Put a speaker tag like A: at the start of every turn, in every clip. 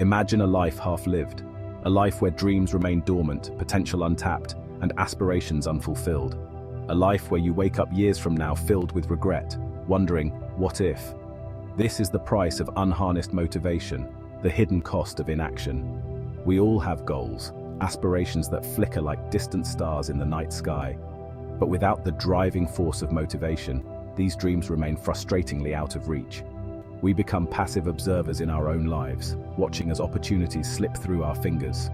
A: Imagine a life half-lived, a life where dreams remain dormant, potential untapped, and aspirations unfulfilled. A life where you wake up years from now filled with regret, wondering, what if? This is the price of unharnessed motivation, the hidden cost of inaction. We all have goals, aspirations that flicker like distant stars in the night sky. But without the driving force of motivation, these dreams remain frustratingly out of reach. We become passive observers in our own lives, watching as opportunities slip through our fingers.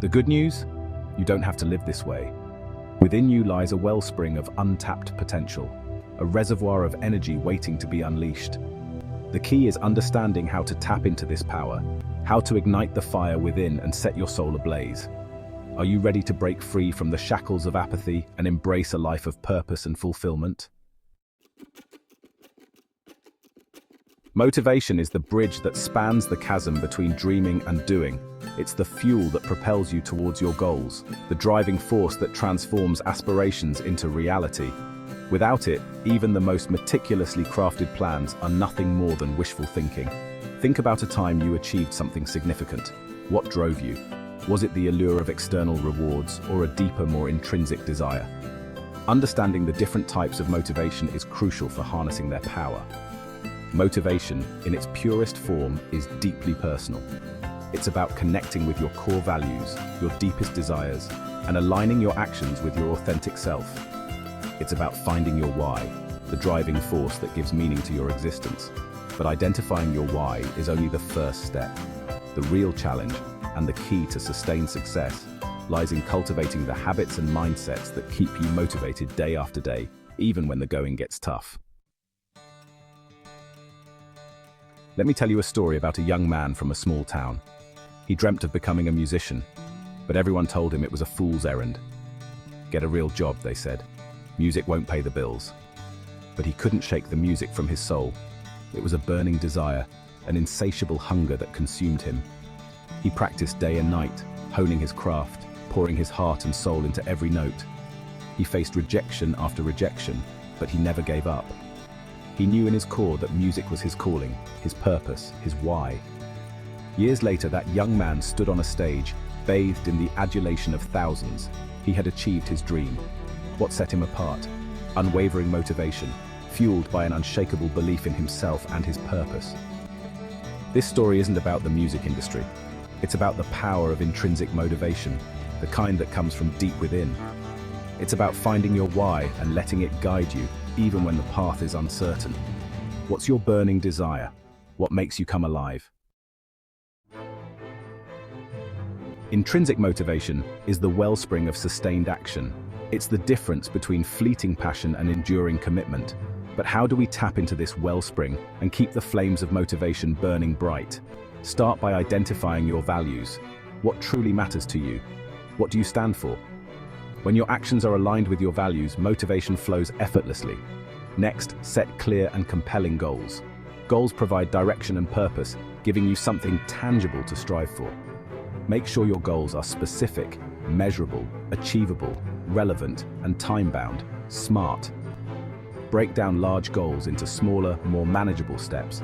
A: The good news? You don't have to live this way. Within you lies a wellspring of untapped potential, a reservoir of energy waiting to be unleashed. The key is understanding how to tap into this power, how to ignite the fire within and set your soul ablaze. Are you ready to break free from the shackles of apathy and embrace a life of purpose and fulfillment? Motivation is the bridge that spans the chasm between dreaming and doing. It's the fuel that propels you towards your goals, the driving force that transforms aspirations into reality. Without it, even the most meticulously crafted plans are nothing more than wishful thinking. Think about a time you achieved something significant. What drove you? Was it the allure of external rewards or a deeper, more intrinsic desire? Understanding the different types of motivation is crucial for harnessing their power. Motivation, in its purest form, is deeply personal. It's about connecting with your core values, your deepest desires, and aligning your actions with your authentic self. It's about finding your why, the driving force that gives meaning to your existence. But identifying your why is only the first step. The real challenge, and the key to sustained success, lies in cultivating the habits and mindsets that keep you motivated day after day, even when the going gets tough. Let me tell you a story about a young man from a small town. He dreamt of becoming a musician, but everyone told him it was a fool's errand. Get a real job, they said. Music won't pay the bills. But he couldn't shake the music from his soul. It was a burning desire, an insatiable hunger that consumed him. He practiced day and night, honing his craft, pouring his heart and soul into every note. He faced rejection after rejection, but he never gave up. He knew in his core that music was his calling, his purpose, his why. Years later, that young man stood on a stage, bathed in the adulation of thousands. He had achieved his dream. What set him apart? Unwavering motivation, fueled by an unshakable belief in himself and his purpose. This story isn't about the music industry. It's about the power of intrinsic motivation, the kind that comes from deep within. It's about finding your why and letting it guide you, even when the path is uncertain. What's your burning desire? What makes you come alive? Intrinsic motivation is the wellspring of sustained action. It's the difference between fleeting passion and enduring commitment. But how do we tap into this wellspring and keep the flames of motivation burning bright? Start by identifying your values. What truly matters to you? What do you stand for? When your actions are aligned with your values, motivation flows effortlessly. Next, set clear and compelling goals. Goals provide direction and purpose, giving you something tangible to strive for. Make sure your goals are specific, measurable, achievable, relevant, and time-bound. SMART. Break down large goals into smaller, more manageable steps.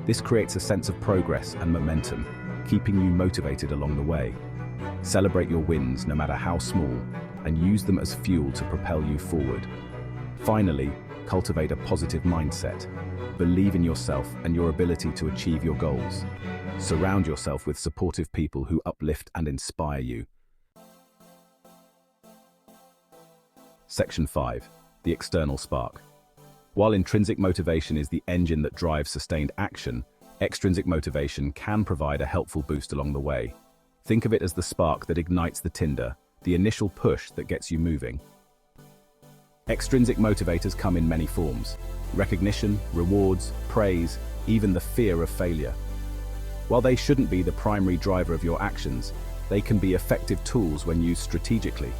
A: This creates a sense of progress and momentum, keeping you motivated along the way. Celebrate your wins, no matter how small, and use them as fuel to propel you forward. Finally, cultivate a positive mindset. Believe in yourself and your ability to achieve your goals. Surround yourself with supportive people who uplift and inspire you. Section 5. The external spark. While intrinsic motivation is the engine that drives sustained action, extrinsic motivation can provide a helpful boost along the way. Think of it as the spark that ignites the tinder, the initial push that gets you moving. Extrinsic motivators come in many forms: recognition, rewards, praise, even the fear of failure. While they shouldn't be the primary driver of your actions, they can be effective tools when used strategically.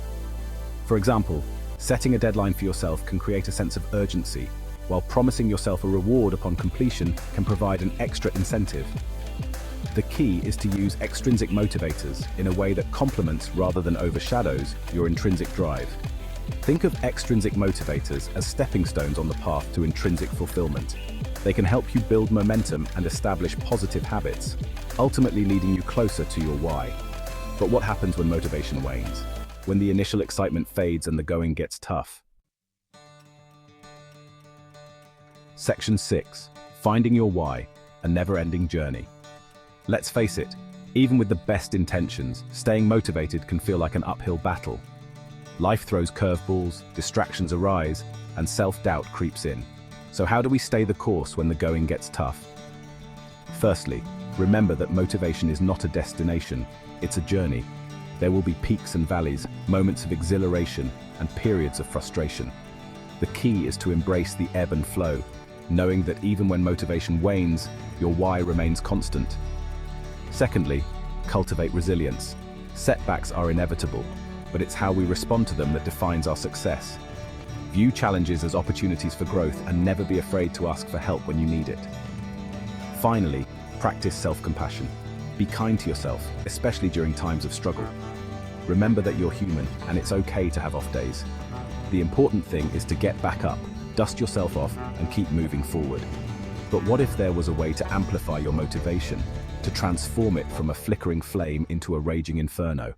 A: For example, setting a deadline for yourself can create a sense of urgency, while promising yourself a reward upon completion can provide an extra incentive. The key is to use extrinsic motivators in a way that complements rather than overshadows your intrinsic drive. Think of extrinsic motivators as stepping stones on the path to intrinsic fulfillment. They can help you build momentum and establish positive habits, ultimately leading you closer to your why. But what happens when motivation wanes? When the initial excitement fades and the going gets tough? Section 6. Finding your why, a never-ending journey. Let's face it, even with the best intentions, staying motivated can feel like an uphill battle. Life throws curveballs, distractions arise, and self-doubt creeps in. So how do we stay the course when the going gets tough? Firstly, remember that motivation is not a destination, it's a journey. There will be peaks and valleys, moments of exhilaration, and periods of frustration. The key is to embrace the ebb and flow, knowing that even when motivation wanes, your why remains constant. Secondly, cultivate resilience. Setbacks are inevitable, but it's how we respond to them that defines our success. View challenges as opportunities for growth and never be afraid to ask for help when you need it. Finally, practice self-compassion. Be kind to yourself, especially during times of struggle. Remember that you're human and it's okay to have off days. The important thing is to get back up, dust yourself off, and keep moving forward. But what if there was a way to amplify your motivation, to transform it from a flickering flame into a raging inferno?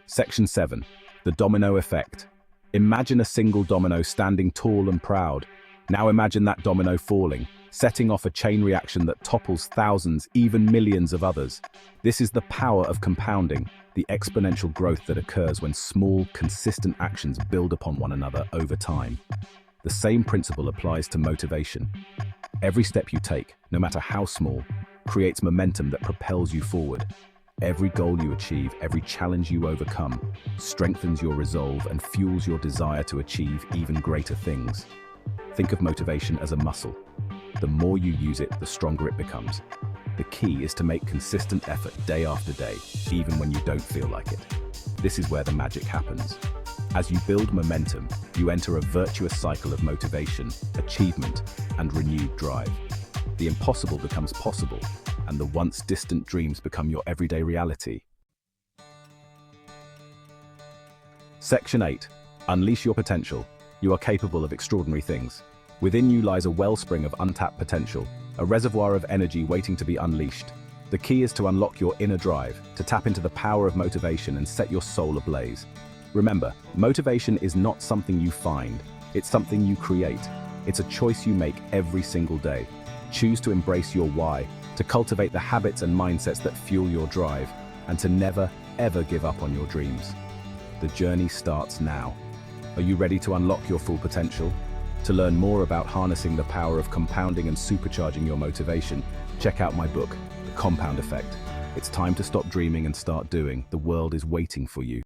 A: Section 7. The domino effect. Imagine a single domino standing tall and proud. Now imagine that domino falling, setting off a chain reaction that topples thousands, even millions of others. This is the power of compounding, the exponential growth that occurs when small, consistent actions build upon one another over time. The same principle applies to motivation. Every step you take, no matter how small, creates momentum that propels you forward. Every goal you achieve, every challenge you overcome, strengthens your resolve and fuels your desire to achieve even greater things. Think of motivation as a muscle. The more you use it, the stronger it becomes. The key is to make consistent effort day after day, even when you don't feel like it. This is where the magic happens. As you build momentum, you enter a virtuous cycle of motivation, achievement, and renewed drive. The impossible becomes possible, and the once distant dreams become your everyday reality. Section 8. Unleash your potential. You are capable of extraordinary things. Within you lies a wellspring of untapped potential, a reservoir of energy waiting to be unleashed. The key is to unlock your inner drive, to tap into the power of motivation and set your soul ablaze. Remember, motivation is not something you find, it's something you create. It's a choice you make every single day. Choose to embrace your why, to cultivate the habits and mindsets that fuel your drive, and to never, ever give up on your dreams. The journey starts now. Are you ready to unlock your full potential? To learn more about harnessing the power of compounding and supercharging your motivation, check out my book, The Compound Effect. It's time to stop dreaming and start doing. The world is waiting for you.